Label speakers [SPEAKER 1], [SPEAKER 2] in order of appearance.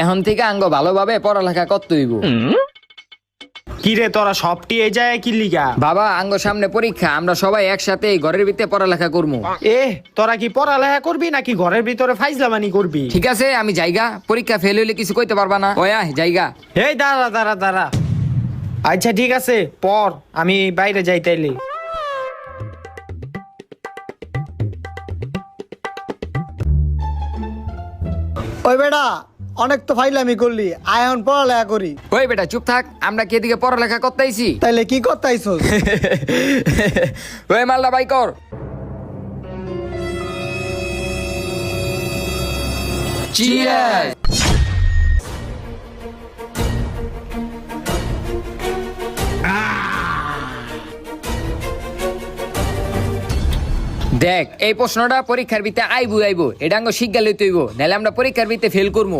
[SPEAKER 1] এখন থেকে আঙ্গ ভালোভাবে পড়ালেখা করতে হইব।
[SPEAKER 2] কিরে তোরা সবটি এই যায় কি লিগা?
[SPEAKER 1] বাবা আঙ্গ সামনে পরীক্ষা, আমরা সবাই একসাথে এই ঘরের ভিতরে পড়ালেখা করবো।
[SPEAKER 2] তোরা কি পড়ালেখা করবি নাকি ঘরের ভিতরে ফাইজলামানি করবি?
[SPEAKER 1] ঠিক আছে আমি জায়গা, পরীক্ষা ফেল হইলে কিছু কইতে পারবা না। ওয়া জায়গা।
[SPEAKER 2] এই দাঁড়া দাঁড়া দাঁড়া। আচ্ছা ঠিক আছে পর, আমি বাইরে যাই তাইলে।
[SPEAKER 3] ওই বেটা অনেক তো ফাইলামি করলি, আয় এখন পড়ালেখা করি।
[SPEAKER 1] ওই বেটা চুপ থাক, আমরা কি এদিকে পড়ালেখা করতে আইছি?
[SPEAKER 3] তাইলে কি করতে আইছস?
[SPEAKER 1] ওই মালটা বাই কর। Cheers! দেখ এই প্রশ্নটা পরীক্ষার ভিতরে আইবো, এটা আঙ্গ শিক্ষা লইতে হইব, নাহলে আমরা পরীক্ষার ভিতরে ফেল করবো।